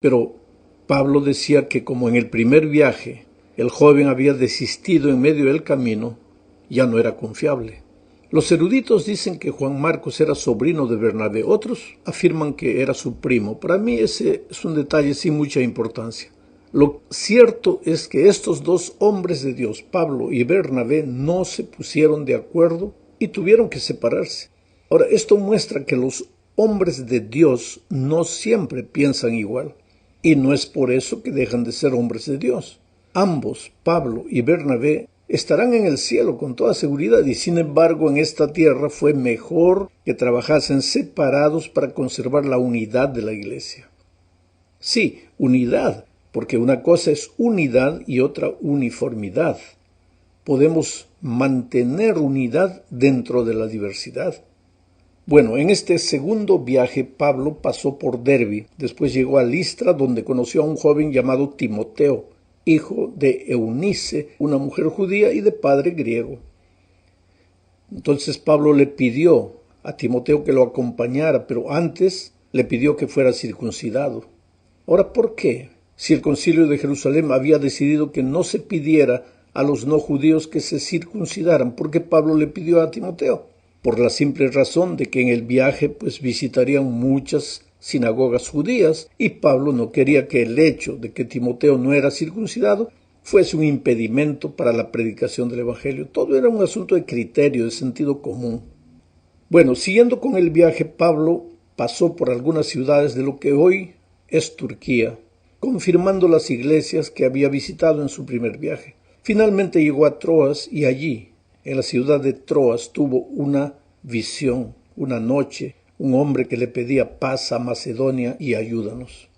Pero Pablo decía que como en el primer viaje el joven había desistido en medio del camino, ya no era confiable. Los eruditos dicen que Juan Marcos era sobrino de Bernabé, otros afirman que era su primo. Para mí ese es un detalle sin mucha importancia. Lo cierto es que estos dos hombres de Dios, Pablo y Bernabé, no se pusieron de acuerdo y tuvieron que separarse. Ahora, esto muestra que los hombres de Dios no siempre piensan igual, y no es por eso que dejan de ser hombres de Dios. Ambos, Pablo y Bernabé, estarán en el cielo con toda seguridad, y sin embargo en esta tierra fue mejor que trabajasen separados para conservar la unidad de la iglesia. Sí, unidad, porque una cosa es unidad y otra uniformidad. Podemos mantener unidad dentro de la diversidad. Bueno, en este segundo viaje Pablo pasó por Derbe, después llegó a Listra, donde conoció a un joven llamado Timoteo, hijo de Eunice, una mujer judía y de padre griego. Entonces Pablo le pidió a Timoteo que lo acompañara, pero antes le pidió que fuera circuncidado. Ahora, ¿por qué? Si el concilio de Jerusalén había decidido que no se pidiera a los no judíos que se circuncidaran, ¿por qué Pablo le pidió a Timoteo? Por la simple razón de que en el viaje visitarían muchas sinagogas judías, y Pablo no quería que el hecho de que Timoteo no era circuncidado fuese un impedimento para la predicación del Evangelio. Todo era un asunto de criterio, de sentido común. Bueno, siguiendo con el viaje, Pablo pasó por algunas ciudades de lo que hoy es Turquía, confirmando las iglesias que había visitado en su primer viaje. Finalmente llegó a Troas y allí, en la ciudad de Troas, tuvo una visión, una noche, un hombre que le pedía paz a Macedonia y ayúdanos.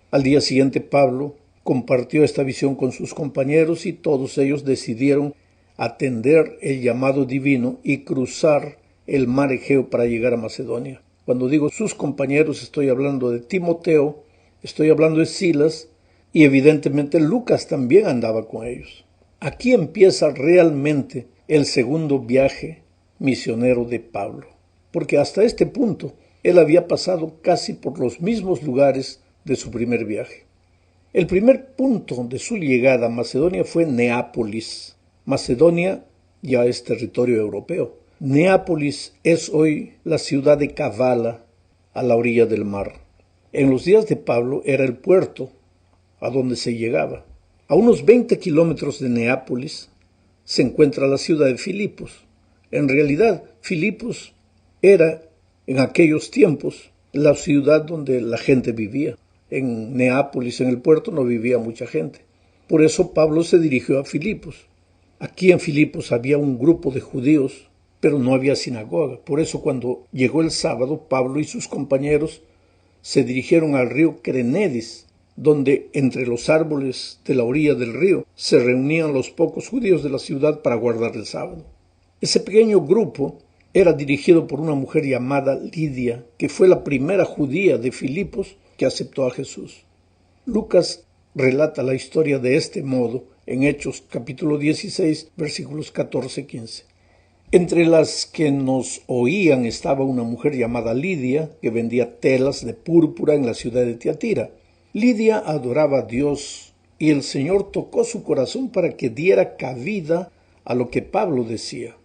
Al día siguiente Pablo compartió esta visión con sus compañeros y todos ellos decidieron atender el llamado divino y cruzar el mar Egeo para llegar a Macedonia. Cuando digo sus compañeros, estoy hablando de Timoteo, estoy hablando de Silas y evidentemente Lucas también andaba con ellos. Aquí empieza realmente el segundo viaje misionero de Pablo, porque hasta este punto él había pasado casi por los mismos lugares de su primer viaje. El primer punto de su llegada a Macedonia fue Neápolis. Macedonia ya es territorio europeo. Neápolis es hoy la ciudad de Kavala, a la orilla del mar. En los días de Pablo era el puerto a donde se llegaba. A unos 20 kilómetros de Neápolis se encuentra la ciudad de Filipos. En realidad, Filipos era en aquellos tiempos la ciudad donde la gente vivía. En Neápolis, en el puerto, no vivía mucha gente. Por eso Pablo se dirigió a Filipos. Aquí en Filipos había un grupo de judíos, pero no había sinagoga. Por eso cuando llegó el sábado, Pablo y sus compañeros se dirigieron al río Crenedis, donde entre los árboles de la orilla del río se reunían los pocos judíos de la ciudad para guardar el sábado. Ese pequeño grupo era dirigido por una mujer llamada Lidia, que fue la primera judía de Filipos que aceptó a Jesús. Lucas relata la historia de este modo en Hechos capítulo 16, versículos 14-15. Entre las que nos oían estaba una mujer llamada Lidia, que vendía telas de púrpura en la ciudad de Tiatira. Lidia adoraba a Dios y el Señor tocó su corazón para que diera cabida a lo que Pablo decía.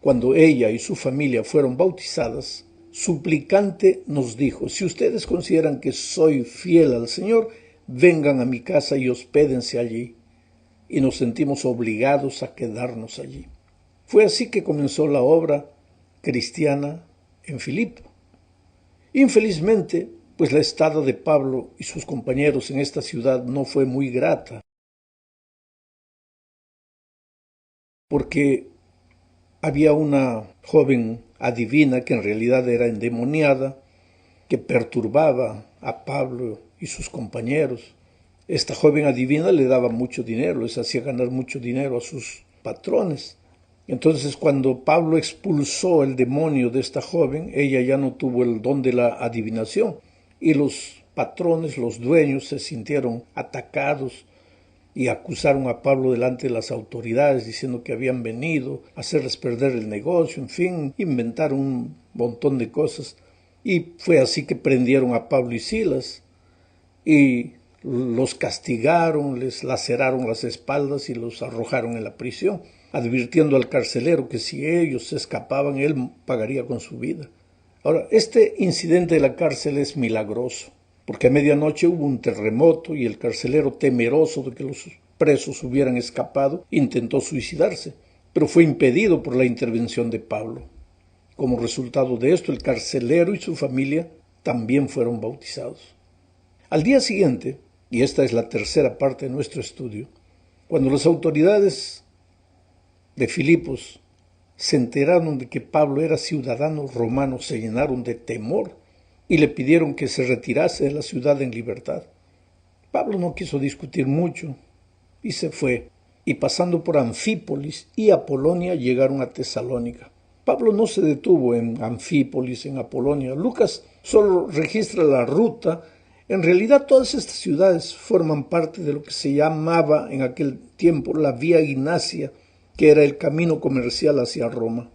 Cuando ella y su familia fueron bautizadas, suplicante nos dijo: si ustedes consideran que soy fiel al Señor, vengan a mi casa y hospédense allí. Y nos sentimos obligados a quedarnos allí. Fue así que comenzó la obra cristiana en Filipo. Infelizmente, la estada de Pablo y sus compañeros en esta ciudad no fue muy grata, porque había una joven adivina que en realidad era endemoniada, que perturbaba a Pablo y sus compañeros. Esta joven adivina le daba mucho dinero, les hacía ganar mucho dinero a sus patrones. Entonces, cuando Pablo expulsó el demonio de esta joven, ella ya no tuvo el don de la adivinación, y los patrones, los dueños, se sintieron atacados y acusaron a Pablo delante de las autoridades, diciendo que habían venido a hacerles perder el negocio, en fin, inventaron un montón de cosas. Y fue así que prendieron a Pablo y Silas, y los castigaron, les laceraron las espaldas y los arrojaron en la prisión, advirtiendo al carcelero que si ellos se escapaban, él pagaría con su vida. Ahora, este incidente de la cárcel es milagroso, porque a medianoche hubo un terremoto y el carcelero, temeroso de que los presos hubieran escapado, intentó suicidarse, pero fue impedido por la intervención de Pablo. Como resultado de esto, el carcelero y su familia también fueron bautizados. Al día siguiente, y esta es la tercera parte de nuestro estudio, cuando las autoridades de Filipos se enteraron de que Pablo era ciudadano romano, se llenaron de temor y le pidieron que se retirase de la ciudad en libertad. Pablo no quiso discutir mucho y se fue, y pasando por Anfípolis y Apolonia llegaron a Tesalónica. Pablo no se detuvo en Anfípolis, en Apolonia. Lucas solo registra la ruta. En realidad todas estas ciudades forman parte de lo que se llamaba en aquel tiempo la Vía Ignacia, que era el camino comercial hacia Roma.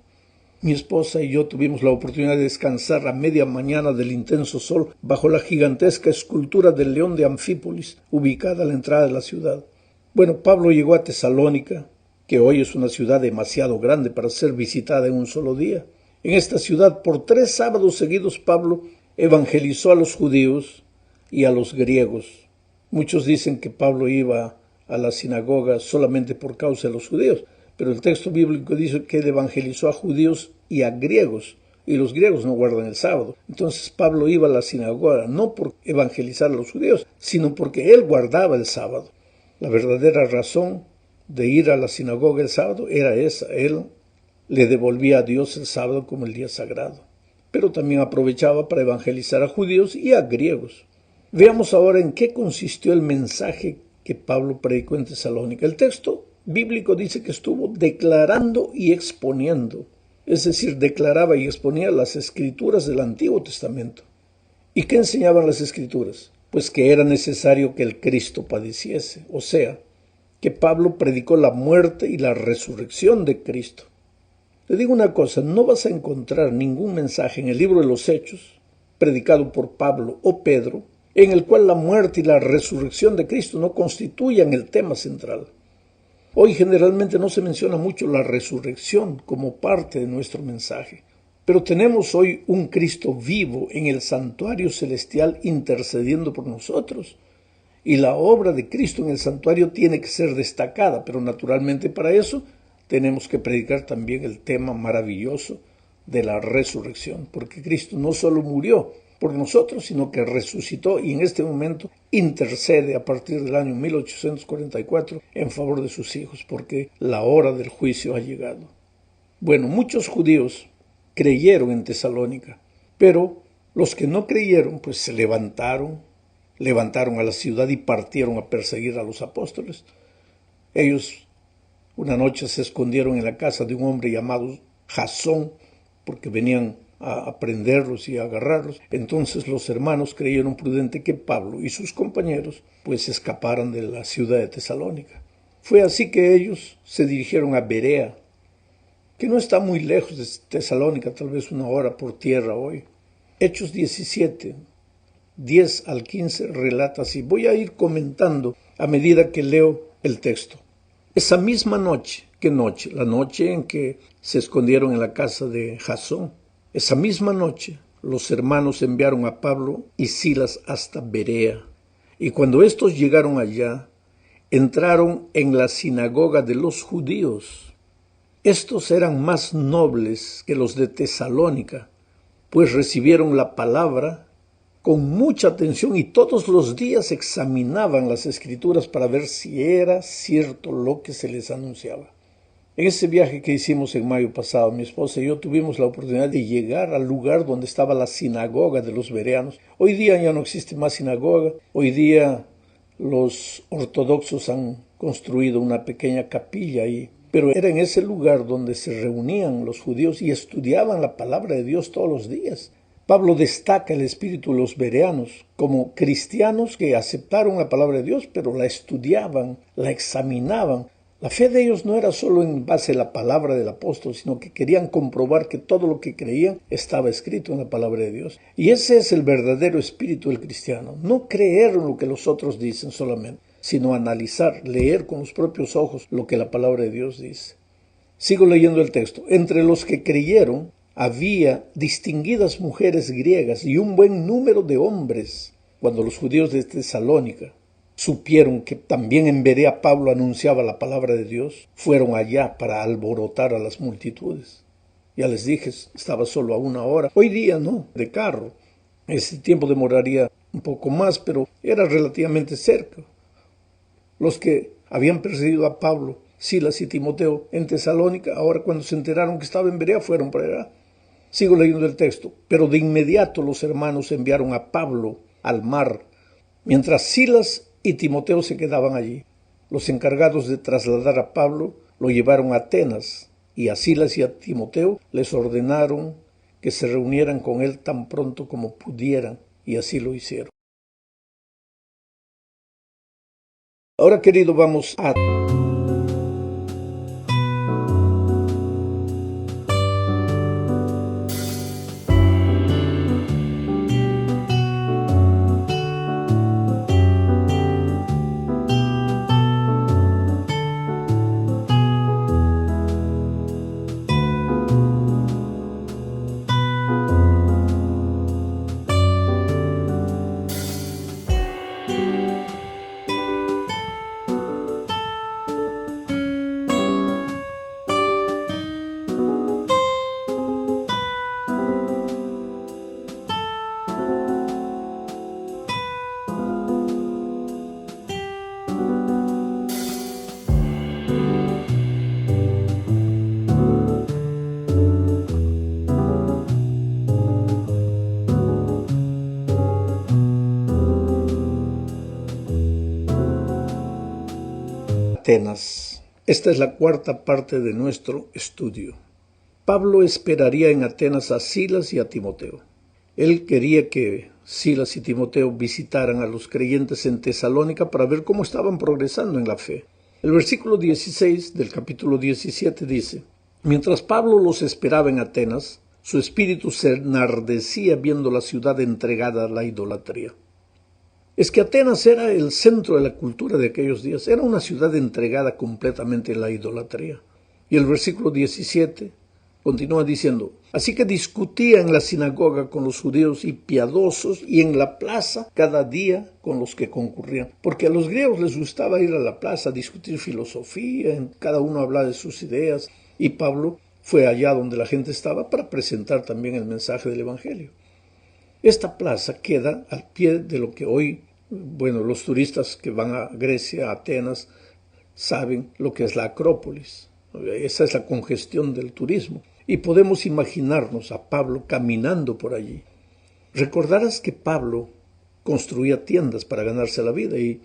Mi esposa y yo tuvimos la oportunidad de descansar a media mañana del intenso sol bajo la gigantesca escultura del león de Anfípolis, ubicada a la entrada de la ciudad. Bueno, Pablo llegó a Tesalónica, que hoy es una ciudad demasiado grande para ser visitada en un solo día. En esta ciudad, por 3 sábados seguidos, Pablo evangelizó a los judíos y a los griegos. Muchos dicen que Pablo iba a la sinagoga solamente por causa de los judíos, pero el texto bíblico dice que él evangelizó a judíos y a griegos, y los griegos no guardan el sábado. Entonces Pablo iba a la sinagoga no por evangelizar a los judíos, sino porque él guardaba el sábado. La verdadera razón de ir a la sinagoga el sábado era esa: él le devolvía a Dios el sábado como el día sagrado, pero también aprovechaba para evangelizar a judíos y a griegos. Veamos ahora en qué consistió el mensaje que Pablo predicó en Tesalónica. El texto bíblico dice que estuvo declarando y exponiendo, es decir, declaraba y exponía las escrituras del Antiguo Testamento. ¿Y qué enseñaban las escrituras? Pues que era necesario que el Cristo padeciese, o sea, que Pablo predicó la muerte y la resurrección de Cristo. Te digo una cosa, no vas a encontrar ningún mensaje en el libro de los Hechos, predicado por Pablo o Pedro, en el cual la muerte y la resurrección de Cristo no constituyan el tema central. Hoy generalmente no se menciona mucho la resurrección como parte de nuestro mensaje, pero tenemos hoy un Cristo vivo en el santuario celestial intercediendo por nosotros, y la obra de Cristo en el santuario tiene que ser destacada, pero naturalmente para eso tenemos que predicar también el tema maravilloso de la resurrección, porque Cristo no solo murió por nosotros, sino que resucitó y en este momento intercede a partir del año 1844 en favor de sus hijos, porque la hora del juicio ha llegado. Bueno, muchos judíos creyeron en Tesalónica, pero los que no creyeron pues se levantaron a la ciudad y partieron a perseguir a los apóstoles. Ellos una noche se escondieron en la casa de un hombre llamado Jasón, porque venían a prenderlos y a agarrarlos. Entonces los hermanos creyeron prudente que Pablo y sus compañeros pues escaparan de la ciudad de Tesalónica. Fue así que ellos se dirigieron a Berea, que no está muy lejos de Tesalónica, tal vez 1 hora por tierra hoy. Hechos 17, 10 al 15 relata así. Voy a ir comentando a medida que leo el texto. Esa misma noche, ¿qué noche? La noche en que se escondieron en la casa de Jasón. Esa misma noche los hermanos enviaron a Pablo y Silas hasta Berea. Y cuando estos llegaron allá, entraron en la sinagoga de los judíos. Estos eran más nobles que los de Tesalónica, pues recibieron la palabra con mucha atención y todos los días examinaban las escrituras para ver si era cierto lo que se les anunciaba. En ese viaje que hicimos en mayo pasado, mi esposa y yo tuvimos la oportunidad de llegar al lugar donde estaba la sinagoga de los bereanos. Hoy día ya no existe más sinagoga. Hoy día los ortodoxos han construido una pequeña capilla ahí. Pero era en ese lugar donde se reunían los judíos y estudiaban la palabra de Dios todos los días. Pablo destaca el espíritu de los bereanos como cristianos que aceptaron la palabra de Dios, pero la estudiaban, la examinaban, La fe de ellos no era solo en base a la palabra del apóstol, sino que querían comprobar que todo lo que creían estaba escrito en la palabra de Dios. Y ese es el verdadero espíritu del cristiano. No creer en lo que los otros dicen solamente, sino analizar, leer con los propios ojos lo que la palabra de Dios dice. Sigo leyendo el texto. Entre los que creyeron había distinguidas mujeres griegas y un buen número de hombres. Cuando los judíos de Tesalónica supieron que también en Berea Pablo anunciaba la palabra de Dios, fueron allá para alborotar a las multitudes. Ya les dije, estaba solo a 1 hora. Hoy día no, de carro. Ese tiempo demoraría un poco más, pero era relativamente cerca. Los que habían perseguido a Pablo, Silas y Timoteo en Tesalónica, ahora cuando se enteraron que estaba en Berea, fueron para allá. Sigo leyendo el texto. Pero de inmediato los hermanos enviaron a Pablo al mar, mientras Silas y Timoteo se quedaban allí. Los encargados de trasladar a Pablo lo llevaron a Atenas, y a Silas y a Timoteo les ordenaron que se reunieran con él tan pronto como pudieran, y así lo hicieron. Ahora, querido, vamos a Atenas. Esta es la cuarta parte de nuestro estudio. Pablo esperaría en Atenas a Silas y a Timoteo. Él quería que Silas y Timoteo visitaran a los creyentes en Tesalónica para ver cómo estaban progresando en la fe. El versículo 16 del capítulo 17 dice: Mientras Pablo los esperaba en Atenas, su espíritu se enardecía viendo la ciudad entregada a la idolatría. Es que Atenas era el centro de la cultura de aquellos días. Era una ciudad entregada completamente a la idolatría. Y el versículo 17 continúa diciendo: Así que discutía en la sinagoga con los judíos y piadosos, y en la plaza cada día con los que concurrían. Porque a los griegos les gustaba ir a la plaza a discutir filosofía, cada uno hablaba de sus ideas, y Pablo fue allá donde la gente estaba para presentar también el mensaje del Evangelio. Esta plaza queda al pie de lo que hoy, los turistas que van a Grecia, a Atenas, saben lo que es la Acrópolis. Esa es la congestión del turismo. Y podemos imaginarnos a Pablo caminando por allí. Recordarás que Pablo construía tiendas para ganarse la vida y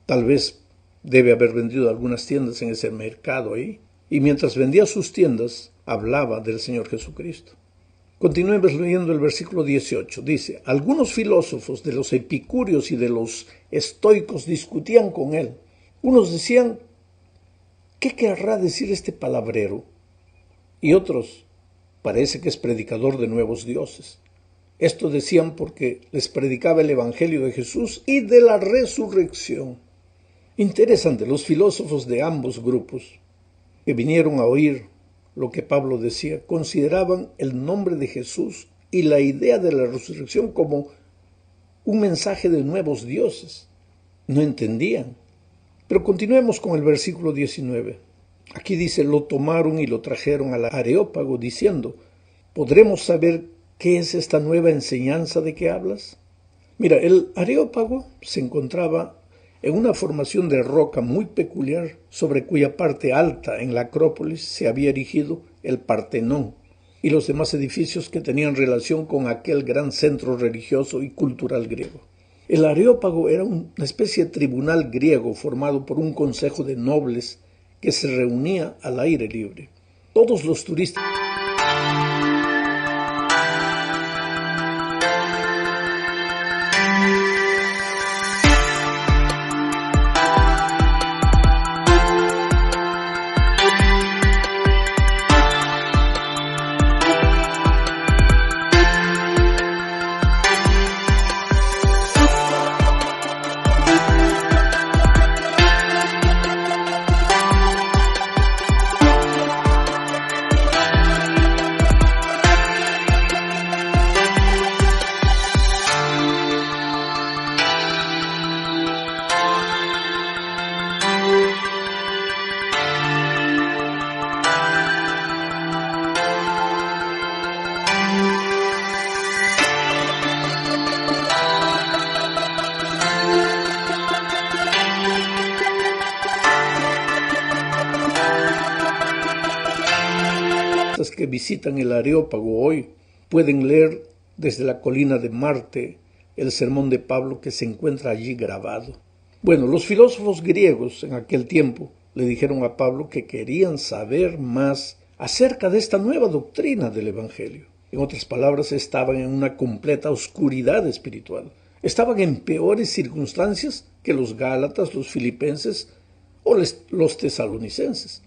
tal vez debe haber vendido algunas tiendas en ese mercado ahí. Y mientras vendía sus tiendas, hablaba del Señor Jesucristo. Continuemos leyendo el versículo 18. Dice: Algunos filósofos de los epicúreos y de los estoicos discutían con él. Unos decían: ¿qué querrá decir este palabrero? Y otros: parece que es predicador de nuevos dioses. Esto decían porque les predicaba el Evangelio de Jesús y de la resurrección. Interesante, los filósofos de ambos grupos que vinieron a oír lo que Pablo decía, consideraban el nombre de Jesús y la idea de la resurrección como un mensaje de nuevos dioses. No entendían. Pero continuemos con el versículo 19. Aquí dice: lo tomaron y lo trajeron al Areópago diciendo: ¿podremos saber qué es esta nueva enseñanza de que hablas? Mira, el Areópago se encontraba en una formación de roca muy peculiar, sobre cuya parte alta en la Acrópolis se había erigido el Partenón y los demás edificios que tenían relación con aquel gran centro religioso y cultural griego. El Areópago era una especie de tribunal griego formado por un consejo de nobles que se reunía al aire libre. Todos los turistas turistas que visitan el Areópago hoy pueden leer desde la colina de Marte el sermón de Pablo que se encuentra allí grabado. Bueno, los filósofos griegos en aquel tiempo le dijeron a Pablo que querían saber más acerca de esta nueva doctrina del Evangelio. En otras palabras, estaban en una completa oscuridad espiritual. Estaban en peores circunstancias que los gálatas, los filipenses o los tesalonicenses.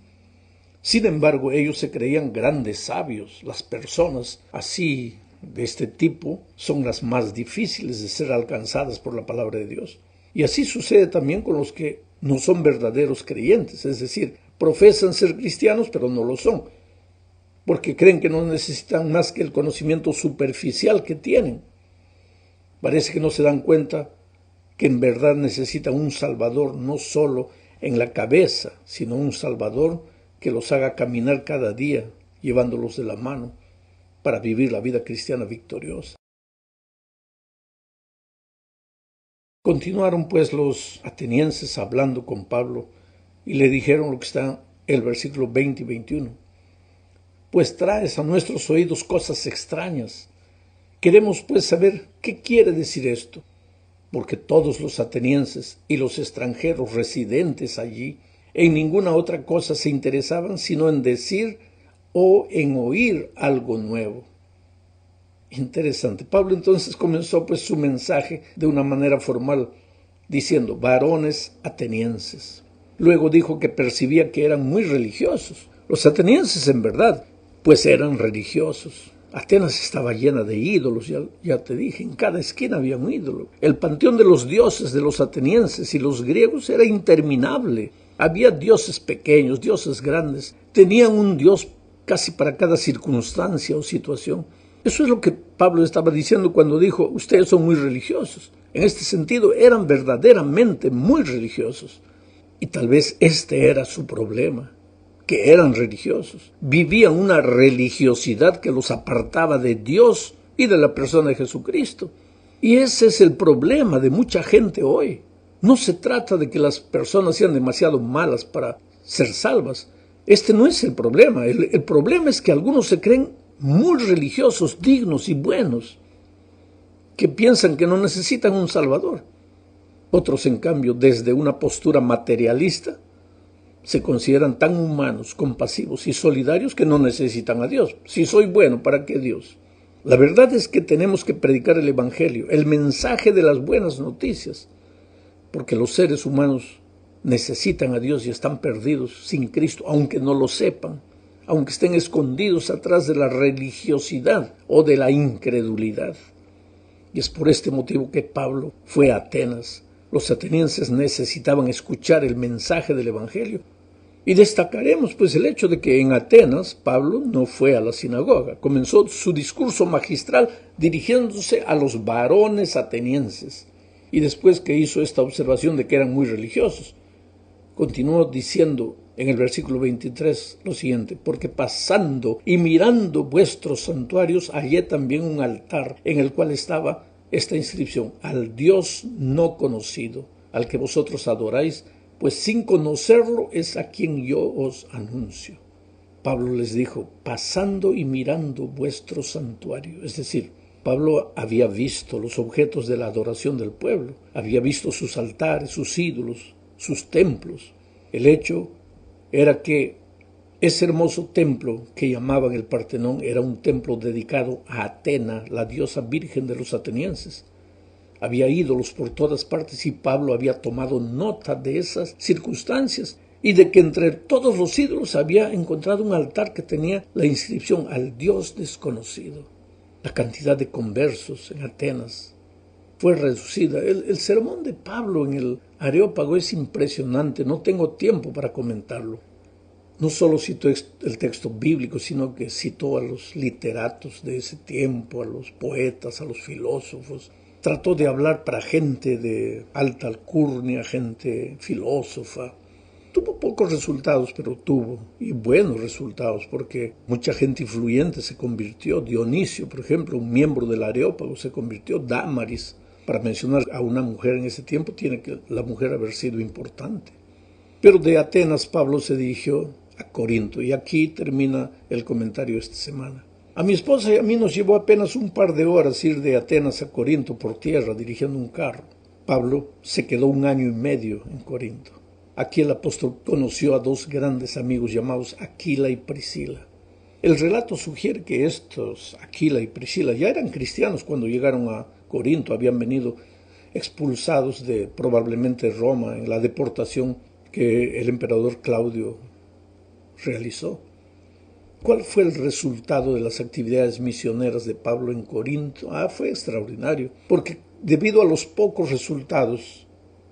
Sin embargo, ellos se creían grandes sabios. Las personas así, de este tipo, son las más difíciles de ser alcanzadas por la palabra de Dios. Y así sucede también con los que no son verdaderos creyentes, es decir, profesan ser cristianos pero no lo son, porque creen que no necesitan más que el conocimiento superficial que tienen. Parece que no se dan cuenta que en verdad necesitan un Salvador no solo en la cabeza, sino un Salvador que los haga caminar cada día, llevándolos de la mano para vivir la vida cristiana victoriosa. Continuaron pues los atenienses hablando con Pablo y le dijeron lo que está en el versículo 20 y 21. Pues traes a nuestros oídos cosas extrañas. Queremos pues saber qué quiere decir esto, porque todos los atenienses y los extranjeros residentes allí en ninguna otra cosa se interesaban sino en decir o en oír algo nuevo. Interesante. Pablo entonces comenzó pues su mensaje de una manera formal, diciendo, varones atenienses. Luego dijo que percibía que eran muy religiosos. Los atenienses en verdad, pues eran religiosos. Atenas estaba llena de ídolos, ya te dije, en cada esquina había un ídolo. El panteón de los dioses de los atenienses y los griegos era interminable. Había dioses pequeños, dioses grandes. Tenían un dios casi para cada circunstancia o situación. Eso es lo que Pablo estaba diciendo cuando dijo, ustedes son muy religiosos. En este sentido, eran verdaderamente muy religiosos. Y tal vez este era su problema, que eran religiosos. Vivían una religiosidad que los apartaba de Dios y de la persona de Jesucristo. Y ese es el problema de mucha gente hoy. No se trata de que las personas sean demasiado malas para ser salvas. Este no es el problema. El problema es que algunos se creen muy religiosos, dignos y buenos, que piensan que no necesitan un Salvador. Otros, en cambio, desde una postura materialista, se consideran tan humanos, compasivos y solidarios que no necesitan a Dios. Si soy bueno, ¿para qué Dios? La verdad es que tenemos que predicar el Evangelio, el mensaje de las buenas noticias, porque los seres humanos necesitan a Dios y están perdidos sin Cristo, aunque no lo sepan, aunque estén escondidos atrás de la religiosidad o de la incredulidad. Y es por este motivo que Pablo fue a Atenas. Los atenienses necesitaban escuchar el mensaje del Evangelio. Y destacaremos pues el hecho de que en Atenas Pablo no fue a la sinagoga. Comenzó su discurso magistral dirigiéndose a los varones atenienses. Y después que hizo esta observación de que eran muy religiosos, continuó diciendo en el versículo 23 lo siguiente, porque pasando y mirando vuestros santuarios, hallé también un altar en el cual estaba esta inscripción, al Dios no conocido, al que vosotros adoráis, pues sin conocerlo es a quien yo os anuncio. Pablo les dijo, pasando y mirando vuestro santuario, es decir, Pablo había visto los objetos de la adoración del pueblo, había visto sus altares, sus ídolos, sus templos. El hecho era que ese hermoso templo que llamaban el Partenón era un templo dedicado a Atena, la diosa virgen de los atenienses. Había ídolos por todas partes y Pablo había tomado nota de esas circunstancias y de que entre todos los ídolos había encontrado un altar que tenía la inscripción al Dios desconocido. La cantidad de conversos en Atenas fue reducida. El sermón de Pablo en el Areópago es impresionante, no tengo tiempo para comentarlo. No solo citó el texto bíblico, sino que citó a los literatos de ese tiempo, a los poetas, a los filósofos. Trató de hablar para gente de alta alcurnia, gente filósofa. Tuvo pocos resultados, pero tuvo, y buenos resultados, porque mucha gente influyente se convirtió. Dionisio, por ejemplo, un miembro del Areópago, se convirtió. Dámaris, para mencionar a una mujer en ese tiempo, tiene que la mujer haber sido importante. Pero de Atenas Pablo se dirigió a Corinto. Y aquí termina el comentario esta semana. A mi esposa y a mí nos llevó apenas un par de horas ir de Atenas a Corinto por tierra, dirigiendo un carro. Pablo se quedó 1 año y medio en Corinto. Aquí el apóstol conoció a 2 grandes amigos llamados Aquila y Priscila. El relato sugiere que estos, Aquila y Priscila, ya eran cristianos cuando llegaron a Corinto, habían venido expulsados de probablemente Roma en la deportación que el emperador Claudio realizó. ¿Cuál fue el resultado de las actividades misioneras de Pablo en Corinto? Fue extraordinario, porque debido a los pocos resultados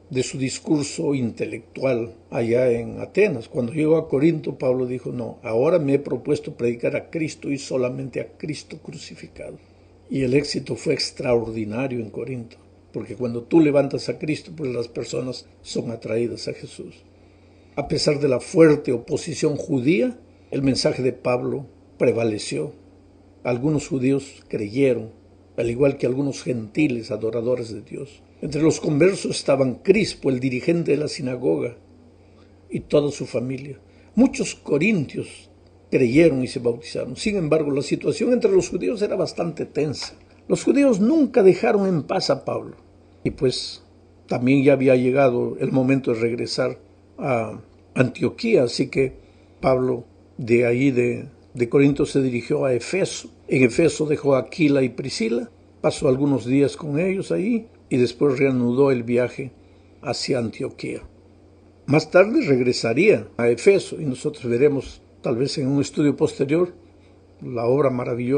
de su discurso intelectual allá en Atenas, cuando llegó a Corinto, Pablo dijo, no, ahora me he propuesto predicar a Cristo y solamente a Cristo crucificado. Y el éxito fue extraordinario en Corinto, porque cuando tú levantas a Cristo, pues las personas son atraídas a Jesús. A pesar de la fuerte oposición judía, el mensaje de Pablo prevaleció. Algunos judíos creyeron, al igual que algunos gentiles adoradores de Dios. Entre los conversos estaban Crispo, el dirigente de la sinagoga, y toda su familia. Muchos corintios creyeron y se bautizaron. Sin embargo, la situación entre los judíos era bastante tensa. Los judíos nunca dejaron en paz a Pablo. Y pues también ya había llegado el momento de regresar a Antioquía, así que Pablo de ahí de Corinto se dirigió a Efeso. En Efeso dejó a Aquila y Priscila, pasó algunos días con ellos ahí y después reanudó el viaje hacia Antioquía. Más tarde regresaría a Efeso y nosotros veremos tal vez en un estudio posterior la obra maravillosa